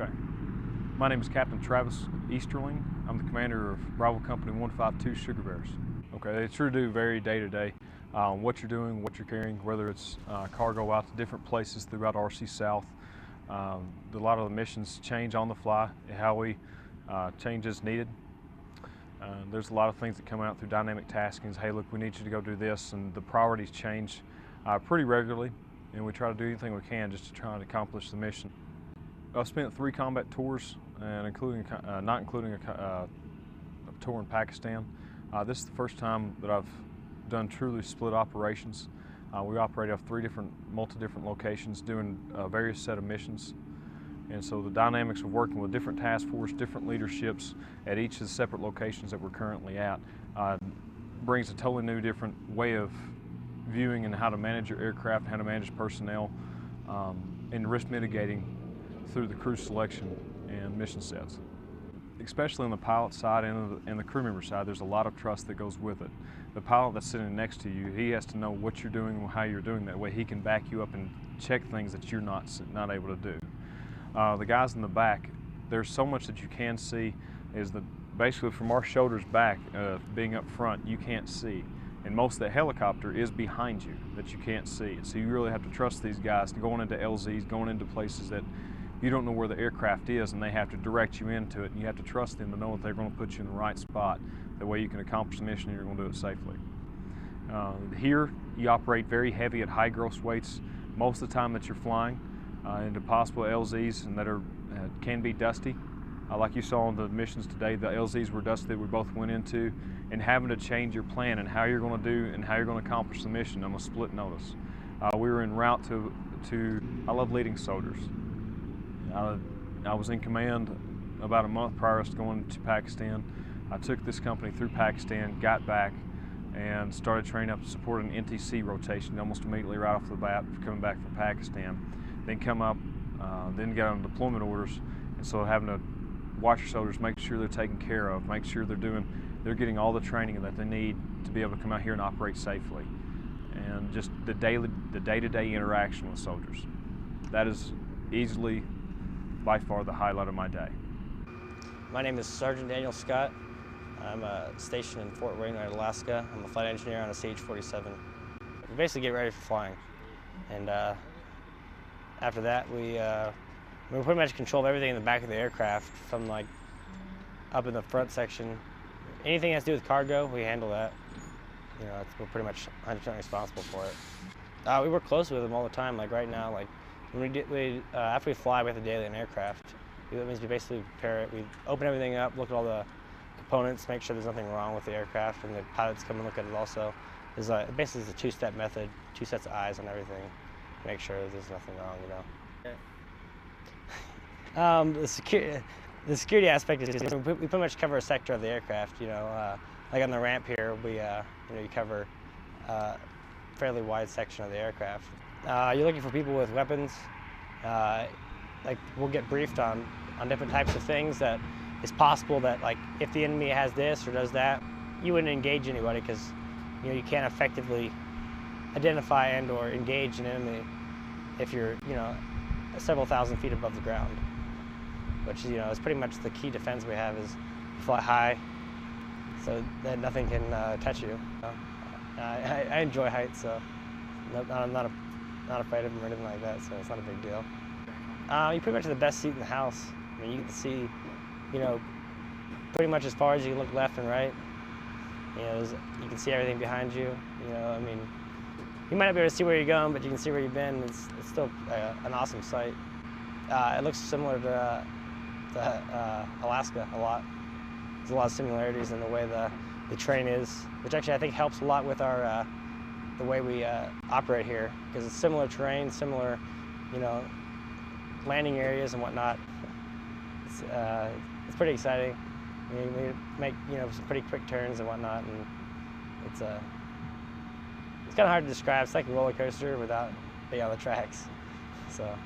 Okay. My name is Captain Travis Easterling. I'm the commander of Bravo Company 152 Sugar Bears. Okay, they sure do vary day to day. What you're doing, what you're carrying, whether it's cargo out to different places throughout RC South. A lot of the missions change on the fly, how we change as needed. There's a lot of things that come out through dynamic taskings. Hey, look, we need you to go do this, and the priorities change pretty regularly, and we try to do anything we can just to try and accomplish the mission. I've spent 3 combat tours, and not including a tour in Pakistan. This is the first time that I've done truly split operations. We operate off 3 multi-different locations doing various set of missions. And so the dynamics of working with different task force, different leaderships at each of the separate locations that we're currently at brings a totally new, different way of viewing and how to manage your aircraft, how to manage personnel, and risk mitigating through the crew selection and mission sets. Especially on the pilot side and the crew member side, there's a lot of trust that goes with it. The pilot that's sitting next to you, he has to know what you're doing and how you're doing. That way he can back you up and check things that you're not able to do. The guys in the back, there's so much that you can see. Basically from our shoulders back, being up front, you can't see. And most of the helicopter is behind you that you can't see. So you really have to trust these guys going into LZs, going into places that you don't know where the aircraft is, and they have to direct you into it, and you have to trust them to know that they're going to put you in the right spot. That way you can accomplish the mission and you're going to do it safely. Here, you operate very heavy at high gross weights most of the time that you're flying into possible LZs and that can be dusty. Like you saw on the missions today, the LZs were dusty that we both went into, and having to change your plan and how you're going to do and how you're going to accomplish the mission on a split notice. We were en route I love leading soldiers. I was in command about a month prior to going to Pakistan. I took this company through Pakistan, got back, and started training up to support an NTC rotation almost immediately right off the bat, coming back from Pakistan. Then come up, then got on deployment orders, and so having to watch your soldiers, make sure they're taken care of, make sure they're getting all the training that they need to be able to come out here and operate safely, and just the day-to-day interaction with soldiers. That is easily, by far, the highlight of my day. My name is Sergeant Daniel Scott. I'm stationed in Fort Wainwright, Alaska. I'm a flight engineer on a Ch-47. We basically get ready for flying, and after that we pretty much control everything in the back of the aircraft, from like up in the front section. Anything that has to do with cargo, we handle that. You know, we're pretty much 100% responsible for it. We work closely with them all the time. Like right now, like when after we fly, we have to daily an aircraft. That means we basically prepare it. We open everything up, look at all the components, make sure there's nothing wrong with the aircraft, and the pilots come and look at it also. Basically, it's a 2-step method, 2 sets of eyes on everything, make sure there's nothing wrong, you know. The security aspect is we pretty much cover a sector of the aircraft. You know, like on the ramp here, you cover a fairly wide section of the aircraft. You're looking for people with weapons. Like we'll get briefed on different types of things that it's possible that, like, if the enemy has this or does that, you wouldn't engage anybody because you can't effectively identify and or engage an enemy if you're several thousand feet above the ground, which is pretty much the key defense we have, is fly high so that nothing can touch you. I enjoy heights, so I'm not afraid of them or anything like that, so it's not a big deal. You pretty much have the best seat in the house. I mean, you get to see, pretty much as far as you can look left and right. You can see everything behind you. I mean, you might not be able to see where you're going, but you can see where you've been. It's still an awesome sight. It looks similar to Alaska a lot. There's a lot of similarities in the way the terrain is, which actually I think helps a lot with our the way we operate here, because it's similar terrain, similar, landing areas and whatnot. It's pretty exciting. I mean, we make some pretty quick turns and whatnot, and it's kind of hard to describe. It's like a roller coaster without being on the tracks. So.